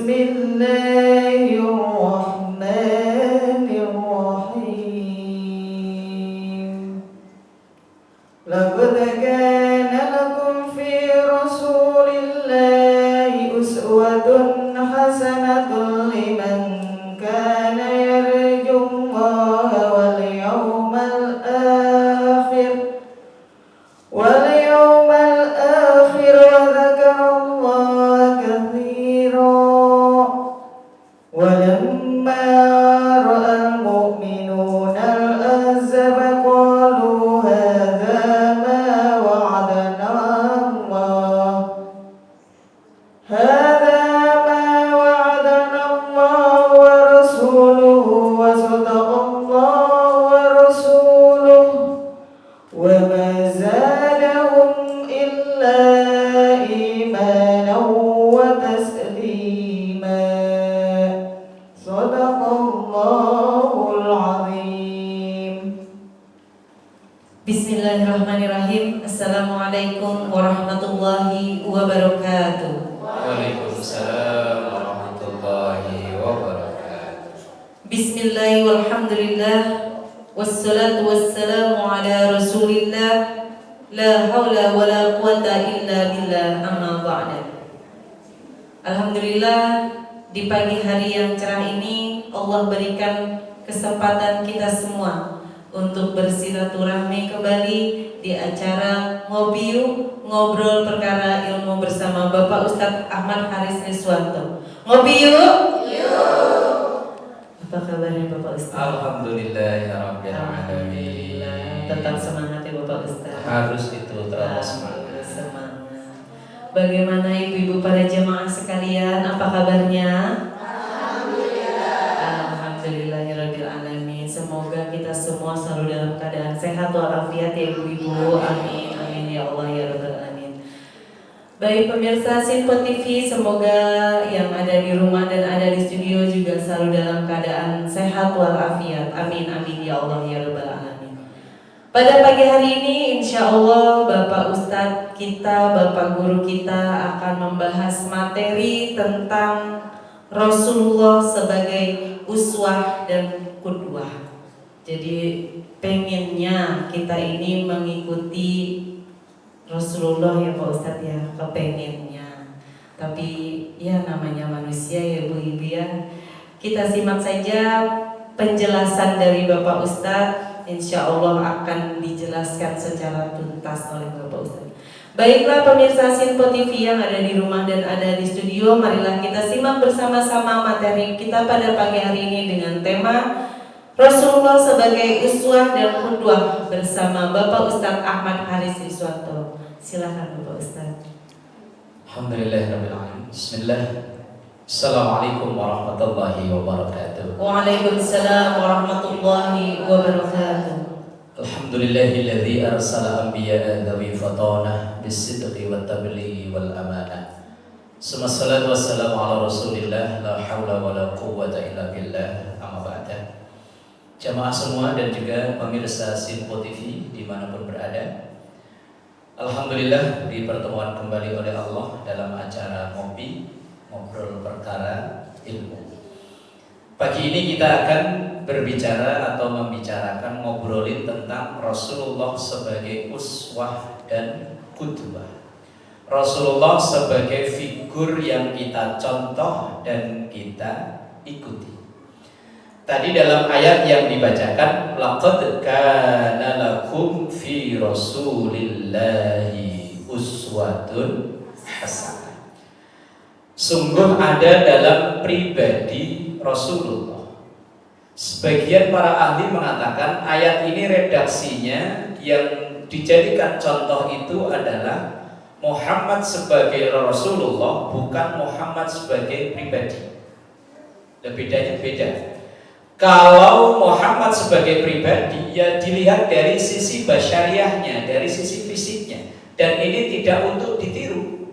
Bismillahirrahmanirrahim. Laqad kana lakum fi rasulillahi uswatun hasanatun liman kana yarjullaha wal yawmal akhir wa dzakarallaha katsiran. Walamma ra'al mu'minuna al-ahzaba qalu hadza ma wa'adana Allah wa rasuluhu wa sadaqallahu wa rasuluhu wa ma zadahum illa imanan wa taslima. Sadaqallahul azim. Bismillahirrahmanirrahim. Assalamualaikum warahmatullahi wabarakatuh. Waalaikumsalam warahmatullahi wabarakatuh. Bismillah walhamdulillah wassalatu wassalamu ala rasulillah la hawla wa la quwata illa billah amma ba'da. Alhamdulillah, di pagi hari yang cerah ini Allah berikan kesempatan kita semua untuk bersilaturahmi kembali di acara Ngopi Yuk, ngobrol perkara ilmu bersama Bapak Ustadz Ahmad Haris Riswanto. Ngopi yuk. Apa kabarnya Bapak Ustadz? Alhamdulillahirabbil alamin. Tetap semangat ya Bapak Ustadz. Harus itu terus semangat. Semangat. Bagaimana ibu-ibu para jemaah sekalian? Apa kabarnya? Alhamdulillahirabbil alamin. Semoga kita semua selalu dalam keadaan sehat walafiat ya ibu-ibu. Amin amin ya Allah ya rabbal alamin. Baik pemirsa Sinpo TV, semoga yang ada di rumah dan ada di studio juga selalu dalam keadaan sehat walafiat. Amin amin ya Allah ya rabbal alamin. Pada pagi hari ini insya Allah Bapak Ustadz kita, Bapak Guru kita akan membahas materi tentang Rasulullah sebagai uswah dan qudwah. Jadi pengennya kita ini mengikuti Rasulullah ya Pak Ustadz ya, kepengennya. Tapi ya namanya manusia ya Bu Ibu ya. Kita simak saja penjelasan dari Bapak Ustadz. Insya Allah akan dijelaskan secara tuntas oleh Bapak Ustadz. Baiklah pemirsa Sinpo TV yang ada di rumah dan ada di studio, marilah kita simak bersama-sama materi kita pada pagi hari ini dengan tema Rasulullah sebagai uswah dan qudwah bersama Bapak Ustadz Ahmad Haris Riswanto. Silakan Bapak Ustadz. Alhamdulillahirabbil alamin. Bismillah. Assalamualaikum warahmatullahi wabarakatuh. Waalaikumsalam warahmatullahi wabarakatuh. Alhamdulillahilladzi arsala anbiya'a dzawi fatanah bis-sidqi wat tablighi wal amanah. Wassalatu wassalamu ala Rasulillah la haula wala quwwata illa billah. Amma ba'da. Jamaah semua dan juga pemirsa Sinpo TV dimanapun berada, alhamdulillah di pertemuan kembali oleh Allah dalam acara Ngopi, ngobrol perkara ilmu. Pagi ini kita akan berbicara atau membicarakan, ngobrolin tentang Rasulullah sebagai uswah dan qudwah. Rasulullah sebagai figur yang kita contoh dan kita ikuti. Tadi dalam ayat yang dibacakan, laqad kana lakum fi rasulillahi uswatun hasanah. Sungguh ada dalam pribadi Rasulullah. Sebagian para ahli mengatakan ayat ini redaksinya yang dijadikan contoh itu adalah Muhammad sebagai Rasulullah, bukan Muhammad sebagai pribadi. Bedanya beda. Kalau Muhammad sebagai pribadi, ya dilihat dari sisi basyariahnya, dari sisi fisiknya, dan ini tidak untuk ditiru.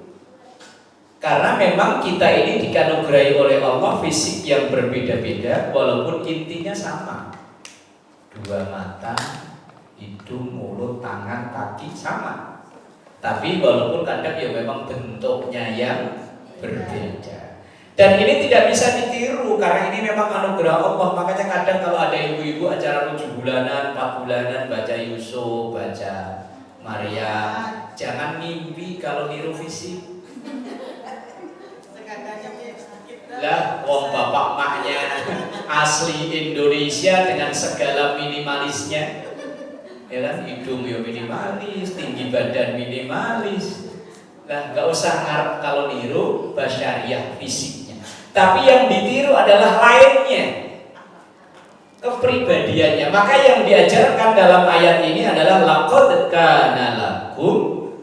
Karena memang kita ini dikanugerahi oleh Allah fisik yang berbeda-beda, walaupun intinya sama. 2 mata, hidung, mulut, tangan, kaki sama. Tapi walaupun kadang ya memang bentuknya yang berbeda. Dan ini tidak bisa ditiru karena ini memang anugerah Allah. Makanya kadang kalau ada ibu-ibu acara 7 bulanan, 4 bulanan baca Yusuf, baca Maria, jangan mimpi kalau niru fisik. Lah, wong bapak maknya asli Indonesia dengan segala minimalisnya. Ya kan, hidung ya minimalis, tinggi badan minimalis. Nah, nggak usah ngarep kalau niru basyariah fisiknya. Tapi yang ditiru adalah lainnya, kepribadiannya. Maka yang diajarkan dalam ayat ini adalah laqad kana lakum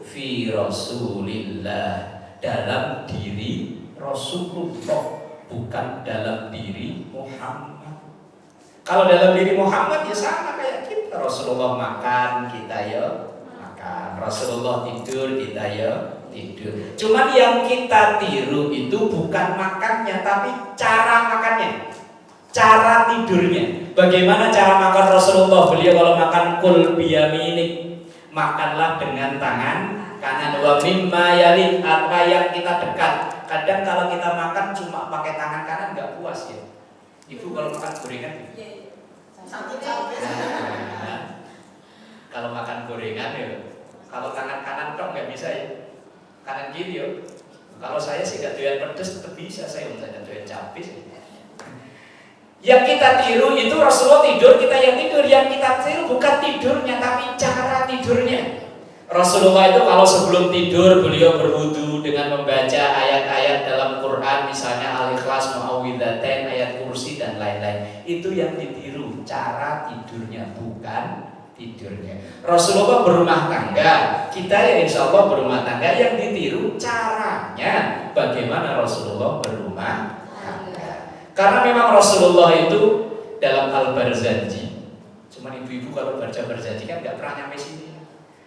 fi Rasulillah, dalam diri Rasulullah, bukan dalam diri Muhammad. Kalau dalam diri Muhammad ya sama kayak kita. Rasulullah makan, kita ya makan. Rasulullah tidur, kita ya tidur. Cuman yang kita tiru itu bukan makannya, tapi cara makannya, cara tidurnya. Bagaimana cara makan Rasulullah? Beliau kalau makan kul biyaminik, makanlah dengan tangan kanan. Wa mimma yalik, apa yang kita dekat. Kadang kalau kita makan cuma pakai tangan kanan nggak puas ya. Ibu kalau makan gorengan, kalau makan gorengan ya, kalau tangan kanan tok nggak bisa ya. Kanan kiri yo. Kalau saya sih gak doyan pedes tetap bisa, saya nggak doyan cabai. Yang kita tiru itu Rasulullah tidur, kita yang tidur. Yang kita tiru bukan tidurnya, tapi cara tidurnya. Rasulullah itu kalau sebelum tidur beliau berwudu dengan membaca ayat-ayat dalam Quran, misalnya Al-Ikhlas, Muawwidzatain, ayat kursi dan lain-lain. Itu yang ditiru, cara tidurnya, bukan tidurnya. Rasulullah berumah tangga, kita yang insya Allah berumah tangga, yang ditiru caranya bagaimana Rasulullah berumah tangga. Karena memang Rasulullah itu dalam Al-Barzanji, cuman ibu-ibu kalau baca Barzanji kan nggak pernah nyampe sini.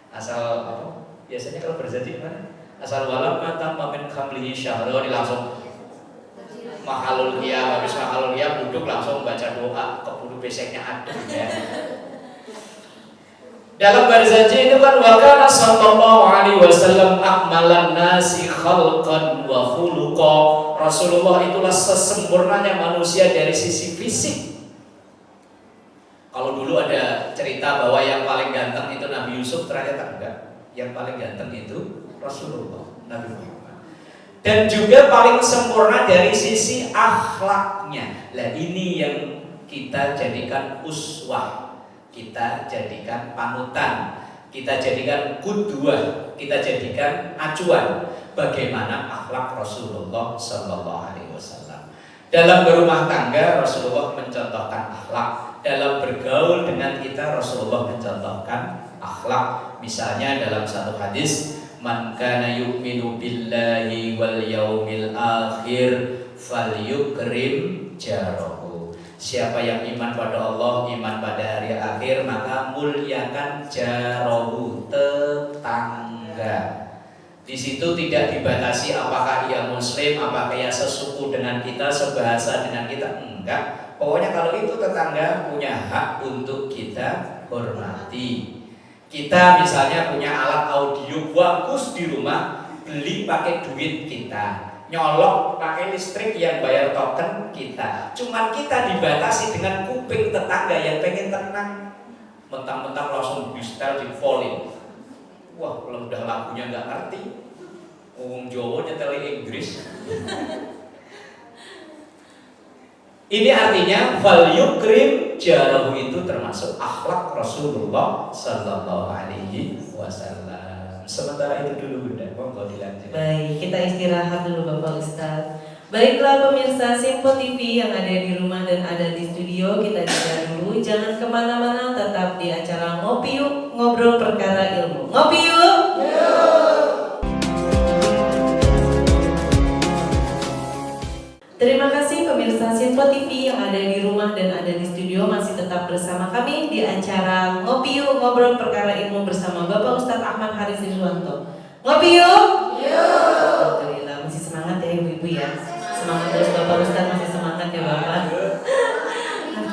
Asal apa? Biasanya kalau Barzanji gimana? Asal walam matam mamin khamlihi syahroni, langsung mahalul qiyam, habis mahalul qiyam duduk langsung baca doa, keburu beseknya adem ya. Dalam Barzanji itu kan wakana sallallahu alaihi wasallam akmalan nasi khalqan wa khuluqa. Rasulullah itulah sesempurnanya manusia dari sisi fisik. Kalau dulu ada cerita bahwa yang paling ganteng itu Nabi Yusuf, ternyata enggak. Yang paling ganteng itu Rasulullah, Nabi Muhammad. Dan juga paling sempurna dari sisi akhlaknya. Nah, ini yang kita jadikan uswah, kita jadikan panutan, kita jadikan qudwah, kita jadikan acuan bagaimana akhlak Rasulullah sallallahu alaihi wasallam. Dalam berumah tangga Rasulullah mencontohkan akhlak, dalam bergaul dengan kita Rasulullah mencontohkan akhlak. Misalnya dalam satu hadis, man kana yu'minu billahi wal yaumil akhir falyukrim jarahu. Siapa yang iman pada Allah, iman pada hari akhir, maka muliakan jarahu, tetangga. Di situ tidak dibatasi apakah ia muslim, apakah ia sesuku dengan kita, sebahasa dengan kita, enggak. Pokoknya kalau itu tetangga punya hak untuk kita hormati. Kita misalnya punya alat audio bagus di rumah, beli pakai duit kita, nyolok pakai listrik yang bayar token kita. Cuman kita dibatasi dengan kuping tetangga yang pengen tenang, mentang-mentang langsung di setel di volume. Wah, kalau udah lagunya nggak ngerti, ngomong Jawa nyetel Inggris. Ini artinya fal yukrim jarahu, itu termasuk akhlak Rasulullah sallallahu alaihi wasallam. Sementara itu dulu Bunda, monggo dilanjut. Baik, kita istirahat dulu Bapak Ustadz. Baiklah pemirsa Simpo TV yang ada di rumah dan ada di studio, kita jeda dulu. Jangan kemana-mana, tetap di acara Ngopi Yuk, ngobrol perkara ilmu. Ngopi yuk! Terima kasih pemirsa Simpo TV yang ada di rumah dan ada di studio, masih tetap bersama kami di acara Ngopi Yuk, ngobrol perkara ilmu bersama Bapak Ustadz Ahmad Haris Rizwanto. Ngopi yuk! Alhamdulillah, masih semangat ya ibu-ibu ya. Semangat terus Bapak Ustadz, masih semangat ya Bapak.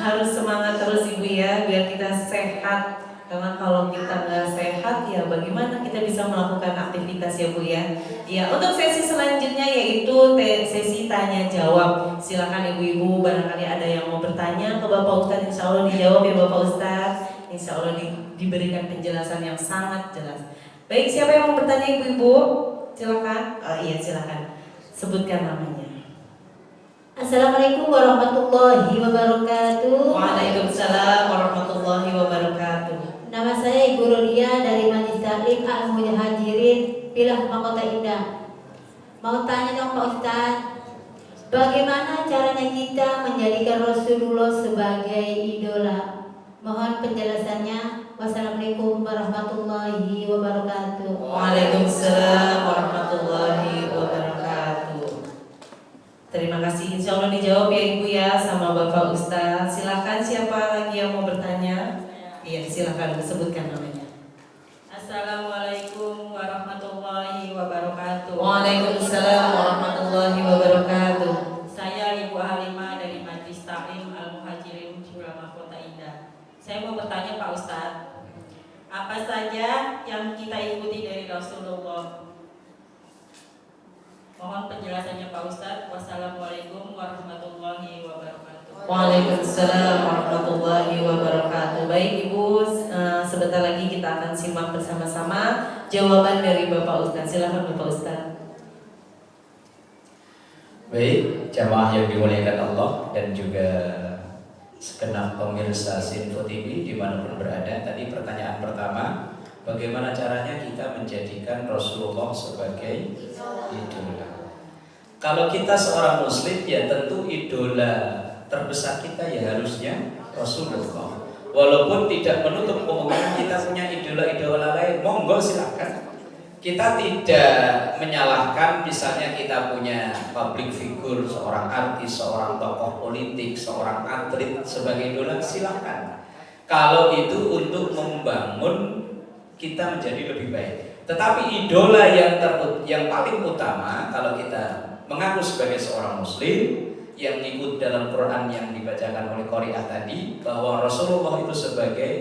Harus semangat terus ibu ya, biar kita sehat. Karena kalau kita nggak sehat ya bagaimana kita kita bisa melakukan aktivitas ya Bu ya. Ya, untuk sesi selanjutnya yaitu sesi tanya jawab. Silakan ibu-ibu barangkali ada yang mau bertanya ke Bapak Ustadz, insya Allah dijawab ya Bapak Ustadz. Insya Allah diberikan penjelasan yang sangat jelas. Baik, siapa yang mau bertanya ibu-ibu? Silakan. Oh iya, silakan. Sebutkan namanya. Assalamualaikum warahmatullahi wabarakatuh. Waalaikumsalam warahmatullahi wabarakatuh. Nama saya Ibu Rodia dari Majelis Taklim Al-Muhajirin Pilah Mahkota Indah. Mau tanya dong Pak Ustadz, bagaimana caranya kita menjadikan Rasulullah sebagai idola? Mohon penjelasannya. Wassalamualaikum warahmatullahi wabarakatuh. Waalaikumsalam warahmatullahi wabarakatuh. Terima kasih, insya Allah dijawab ya Ibu ya sama Bapak Ustadz. Silakan siapa lagi yang mau bertanya? Iya, silakan sebutkan namanya. Assalamualaikum warahmatullahi wabarakatuh. Waalaikumsalam warahmatullahi wabarakatuh. Saya Ibu Halimah dari Majelis Taklim Al-Muhajirin Pilah Kota Indah. Saya mau bertanya Pak Ustadz, apa saja yang kita ikuti dari Rasulullah? Mohon penjelasannya Pak Ustadz. Wassalamualaikum warahmatullahi wabarakatuh. Waalaikumsalam warahmatullahi wabarakatuh. Baik Ibu, sebentar lagi kita akan simak bersama-sama jawaban dari Bapak Ustadz. Silakan Bapak Ustadz. Baik, jamaah yang dimuliakan Allah dan juga segenap pemirsa Sinfo TV dimanapun berada. Tadi pertanyaan pertama, bagaimana caranya kita menjadikan Rasulullah sebagai idola? Kalau kita seorang muslim ya tentu idola terbesar kita ya harusnya Rasulullah. Walaupun tidak menutup kemungkinan kita punya idola-idola lain, monggo silakan. Kita tidak menyalahkan misalnya kita punya public figure, seorang artis, seorang tokoh politik, seorang atlet sebagai idola, silakan. Kalau itu untuk membangun kita menjadi lebih baik. Tetapi idola yang paling utama kalau kita mengaku sebagai seorang muslim yang ikut dalam Quran yang dibacakan oleh Qari'ah tadi, bahwa Rasulullah itu sebagai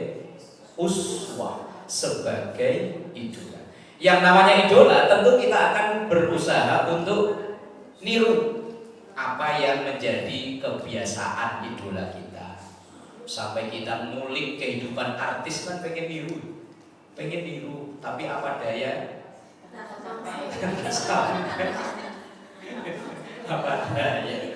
uswah, sebagai idola. Yang namanya idola tentu kita akan berusaha untuk niru apa yang menjadi kebiasaan idola kita. Sampai kita ngulik kehidupan artis kan pengen niru, tapi apa daya? Apa daya?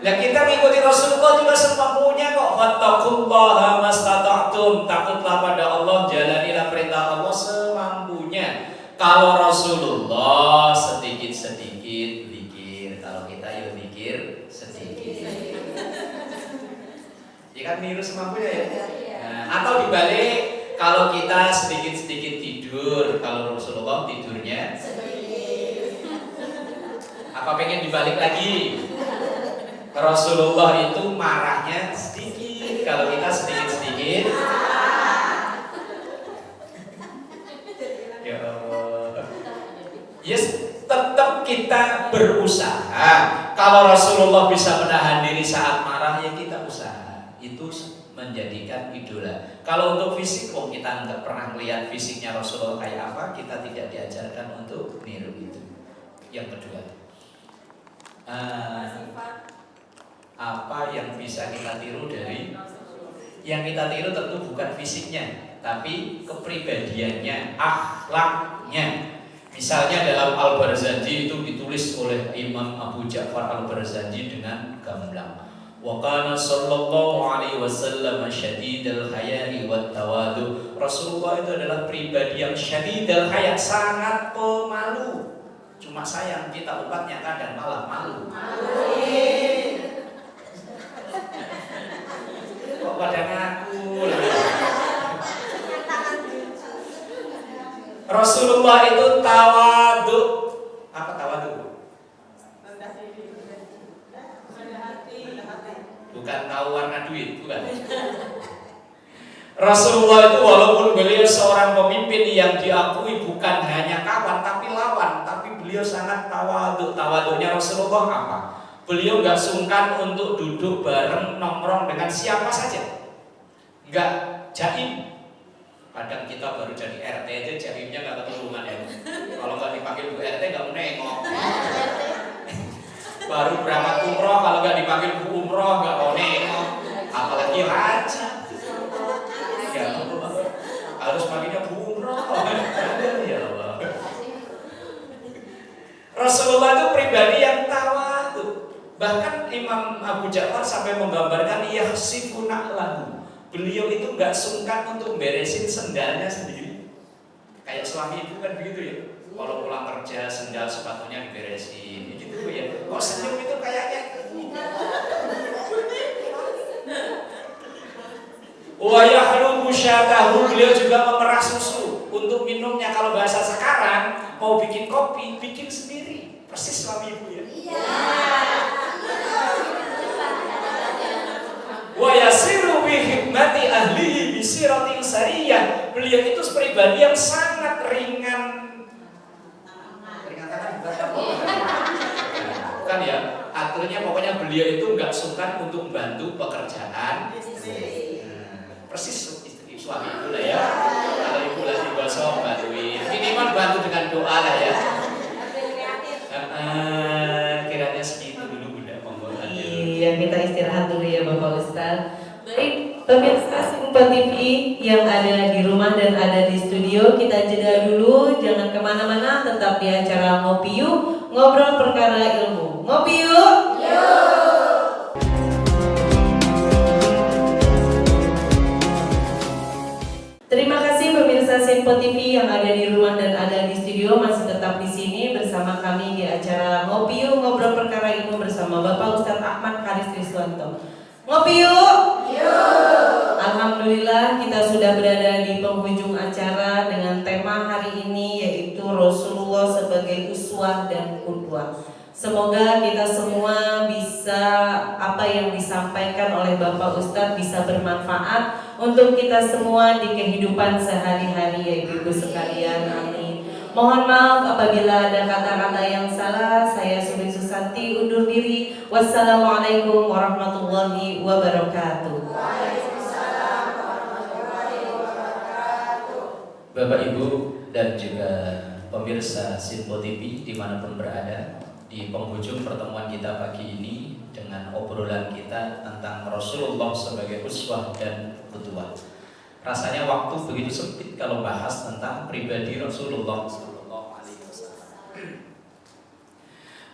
Nah kita mengikuti Rasulullah juga semampunya kok. Fattaqullaha mastata'tum, takutlah pada Allah, jalanilah perintah Allah semampunya. Kalau Rasulullah sedikit-sedikit zikir, kalau kita ya zikir sedikit. Ya kan niru semampunya ya. Nah, atau dibalik, kalau kita sedikit-sedikit tidur, kalau Rasulullah tidurnya sedikit. Apa pengen dibalik lagi? Rasulullah itu marahnya sedikit, kalau kita sedikit-sedikit. Ya Allah. Yes, tetap kita berusaha. Kalau Rasulullah bisa menahan diri saat marah, ya kita usaha. Itu menjadikan idola. Kalau untuk fisik, kita nggak pernah melihat fisiknya Rasulullah kayak apa, kita tidak diajarkan untuk niru itu. Yang kedua, apa yang bisa kita tiru dari? Yang kita tiru tentu bukan fisiknya, tapi kepribadiannya, akhlaknya. Misalnya dalam Al-Barzanji itu ditulis oleh Imam Abu Ja'far Al-Barzanji dengan gamblang. Wa kana sallallahu alaihi wasallam syadidal haya'i wat tawadu. Rasulullah itu adalah pribadi yang syadidal haya, sangat pemalu. Cuma sayang kita umatnya kadang malah malu. Kok pada ngaku? Rasulullah itu tawadu. Apa tawadu? Bukan tahu warna duit, bukan. Rasulullah itu walaupun beliau seorang pemimpin yang diakui bukan hanya kawan tapi lawan, tapi beliau sangat tawadu. Tawadunya Rasulullah apa? Beliau nggak sungkan untuk duduk bareng nongkrong dengan siapa saja, nggak jaim. Kadang kita baru jadi RT aja jahimnya nggak ketulungan ya. Kalau nggak dipanggil Bu RT nggak mau nengok. Baru berangkat umroh kalau nggak dipanggil Bu umroh nggak mau nengok. Apalagi haji. Ya harus panggilnya Bu umroh. Ya Allah. Rasulullah itu pribadi yang tawadhu. Bahkan Imam Abu Ja'far sampai menggambarkan yahsifu na'lahu. Beliau itu nggak sungkan untuk beresin sendalnya sendiri. Kayak suami ibu kan begitu ya. Kalau pulang kerja sendal sepatunya diberesin, gitu ya. Kok senyum itu kayaknya. Wa yahlubu syatahu, beliau juga memerah susu untuk minumnya. Kalau bahasa sekarang mau bikin kopi, bikin sendiri. Persis suami ibu ya. Iya. Wa yasiru bi hikmati ahlihi bi siratin sariyah. Beliau itu pribadi yang sangat ringan tangan. Bukan ya, aturnya pokoknya beliau itu nggak sungkan untuk membantu pekerjaan. Persis istri suami ibu lah ya. Kalau ibu lagi gosok bantuin, minimal bantu dengan doa lah ya. Kiranya segitu dulu Bunda, monggo. Iya, kita istirahat dulu ya Bapak Ustadz. Baik, pemirsa Simpo TV yang ada di rumah dan ada di studio, kita jeda dulu, jangan kemana-mana, tetap di acara Ngopi Yuk, ngobrol perkara ilmu. Ngopi yuk! Yuk! Terima kasih pemirsa Simpo TV yang ada di rumah dan ada di studio, masih tetap di sini bersama kami di acara Ngopi Yuk, ngobrol perkara ilmu bersama Bapak Ustadz Ahmad Karis Triswanto. Ngopi yuk! Yuk! Alhamdulillah kita sudah berada di penghujung acara dengan tema hari ini yaitu Rasulullah sebagai uswah dan qudwah. Semoga kita semua bisa apa yang disampaikan oleh Bapak Ustadz bisa bermanfaat untuk kita semua di kehidupan sehari-hari ya Ibu sekalian. Amin. Mohon maaf apabila ada kata-kata yang salah. Saya Suri Susanti undur diri. Wassalamualaikum warahmatullahi wabarakatuh. Waalaikumsalam warahmatullahi wabarakatuh. Bapak Ibu dan juga pemirsa Simpo TV dimanapun berada, di penghujung pertemuan kita pagi ini dengan obrolan kita tentang Rasulullah sebagai uswah dan qudwah. Rasanya waktu begitu sempit kalau bahas tentang pribadi Rasulullah SAW.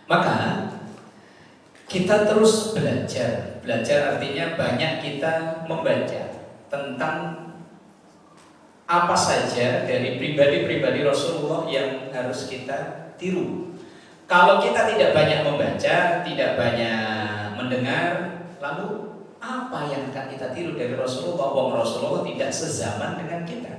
Maka kita terus belajar. Belajar artinya banyak kita membaca tentang apa saja dari pribadi-pribadi Rasulullah yang harus kita tiru. Kalau kita tidak banyak membaca, tidak banyak mendengar, lalu apa yang akan kita tiru dari Rasulullah? Wong Rasulullah tidak sezaman dengan kita.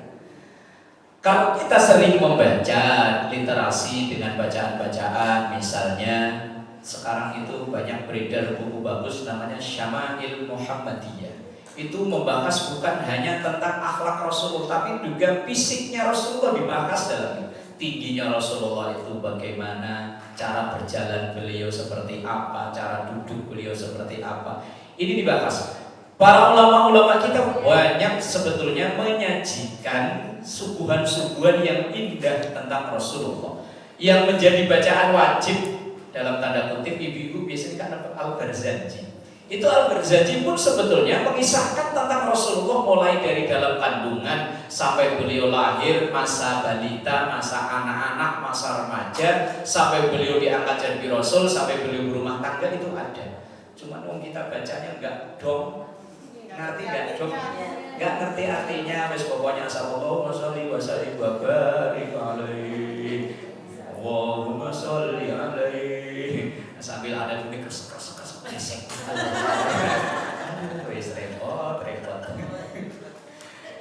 Kalau kita sering membaca literasi dengan bacaan-bacaan, misalnya sekarang itu banyak beredar buku bagus namanya Syama'il Muhammadiyah. Itu membahas bukan hanya tentang akhlak Rasulullah, tapi juga fisiknya Rasulullah dibahas dalamnya. Tingginya Rasulullah itu bagaimana, cara berjalan beliau seperti apa, cara duduk beliau seperti apa. Ini dibahas. Para ulama-ulama kita banyak sebetulnya menyajikan suguhan-suguhan yang indah tentang Rasulullah, yang menjadi bacaan wajib dalam tanda kutip ibu-ibu biasanya kan Al-Barzanji. Itu Al-Barzanji pun sebetulnya mengisahkan tentang Rasulullah mulai dari dalam kandungan sampai beliau lahir, masa balita, masa anak-anak, masa remaja, sampai beliau diangkat jadi Rasul, sampai beliau berumah tangga, itu ada. Cuman kita bacanya enggak dong, ngerti enggak dong, enggak ngerti artinya. Wes pokoknya Allahumma sholli wa sallim wa barik alaihi, Allahumma sholli alaihi, sambil ada bunyi kres gesek. Wes repot.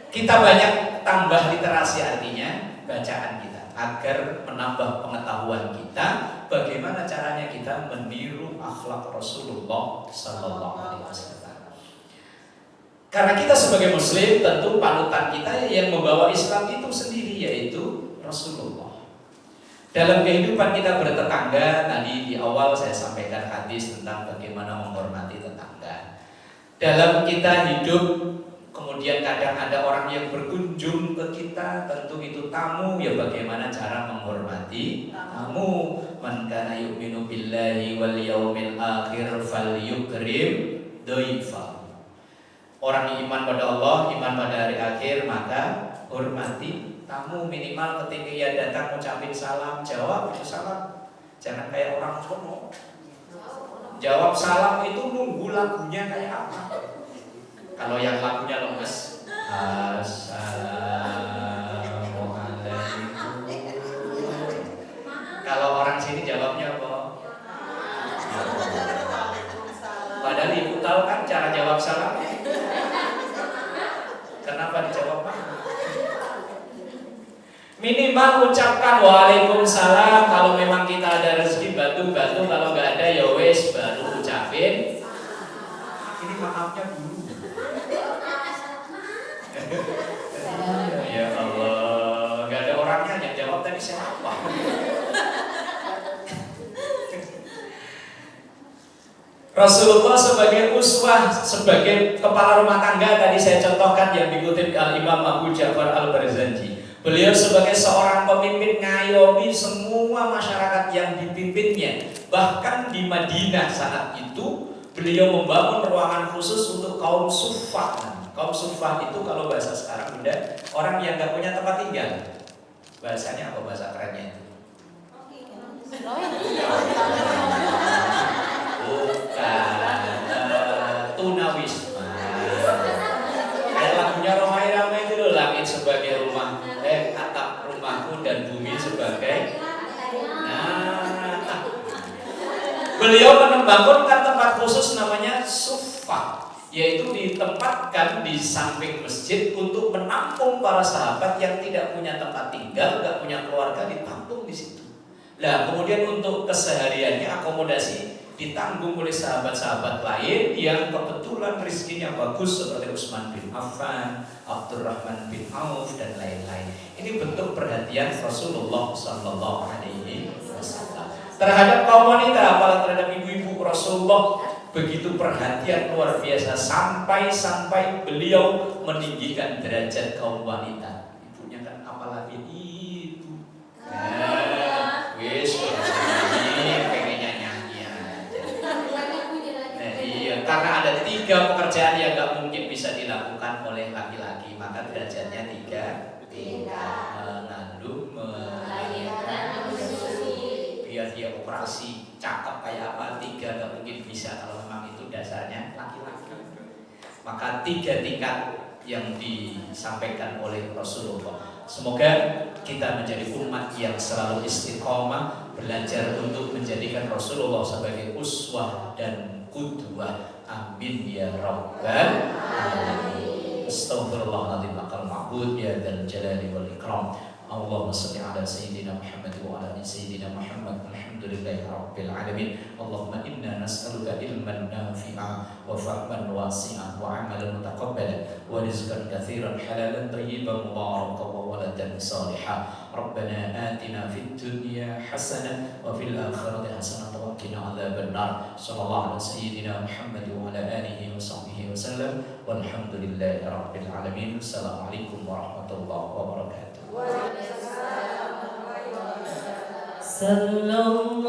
Kita banyak tambah literasi artinya bacaan kita agar menambah pengetahuan kita bagaimana caranya kita meniru akhlak Rasulullah Sallallahu Alaihi Wasallam. Karena kita sebagai Muslim tentu panutan kita yang membawa Islam itu sendiri yaitu Rasulullah. Dalam kehidupan kita bertetangga, tadi di awal saya sampaikan hadis tentang bagaimana menghormati tetangga. Dalam kita hidup, kemudian Kemudian kadang ada orang yang berkunjung ke kita, tentu itu tamu, ya bagaimana cara menghormati tamu. Man kana yu'minu billahi wal yaumil akhir falyukrim dhaifa. Orang yang iman pada Allah, iman pada hari akhir, maka hormati tamu. Minimal ketika ia datang ucapin salam, jawab itu salam. Jangan kayak orang sono. Jawab salam itu nunggu lagunya kayak apa. Kalau yang lagunya lemes, Assalamualaikum. Kalau orang sini jawabnya apa? Padahal ibu tahu kan cara jawab salam. Kenapa dijawab Pak? Minimal ucapkan waalaikumsalam. Kalau memang kita ada rezeki bantu-bantu, kalau nggak ada ya wes baru ucapin. Ini maafnya dulu. Ya Allah, nggak ada orangnya yang jawab tadi siapa? Rasulullah sebagai uswah, sebagai kepala rumah tangga tadi saya contohkan yang dikutip Al-Imam Abu Ja'far Al-Barzanji. Beliau sebagai seorang pemimpin ngayomi semua masyarakat yang dipimpinnya. Bahkan di Madinah saat itu beliau membangun ruangan khusus untuk kaum suffah. Kaum suffah itu kalau bahasa sekarang udah orang yang nggak punya tempat tinggal. Bahasanya apa bahasa kerennya itu? Bukan, tunawisma. Kayak lagunya Romai Ramai itu loh, langit sebagai rumah, atap rumahku dan bumi sebagai. Nah, beliau membangunkan tempat khusus namanya suffah, yaitu ditempatkan di samping masjid untuk menampung para sahabat yang tidak punya tempat tinggal, tidak punya keluarga, ditampung di situ. Nah, kemudian untuk kesehariannya akomodasi ditanggung oleh sahabat-sahabat lain yang kebetulan rezekinya bagus seperti Utsman bin Affan, Abdurrahman bin Auf dan lain-lain. Ini bentuk perhatian Rasulullah Sallallahu Alaihi Wasallam terhadap kaum wanita, apalagi terhadap ibu-ibu. Rasulullah begitu perhatian luar biasa sampai beliau meninggikan derajat kaum wanita. Ibunya kan apalagi itu. Wis pengennya nyanyi aja. Nah, iya, karena ada 3 pekerjaan yang gak mungkin bisa dilakukan oleh laki-laki, maka derajatnya 3. Mengandung, melahirkan, biar dia operasi cakep kayak apa, 3 gak mungkin bisa kalau memang itu dasarnya laki-laki. Maka 3 tingkat yang disampaikan oleh Rasulullah. Semoga kita menjadi umat yang selalu istiqomah, belajar untuk menjadikan Rasulullah sebagai uswah dan qudwah. Amin ya rabbal alamin. Astaghfirullahaladzim akal ma'bud ya dzal jalali wal ikram. Allahumma shalli ala sayyidina Muhammad wa ala ali sayyidina Muhammad. Alhamdulillahi rabbil alamin. Allahumma inna nas'aluka ilman nafi'a wa fahman wasi'a wa amalan mutaqabbalan wa rizqan katsiran halalan tayyiban mubarakan wa waladan salihah. Rabbana atina fid dunya hasanah wa fil akhirati hasanah wa qina adzaban nar. Sallallahu ala sayyidina Muhammad wa ala alihi wa sahbihi wasallam. Walhamdulillahi rabbil alamin. Assalamualaikum warahmatullahi wabarakatuh. Sallallahu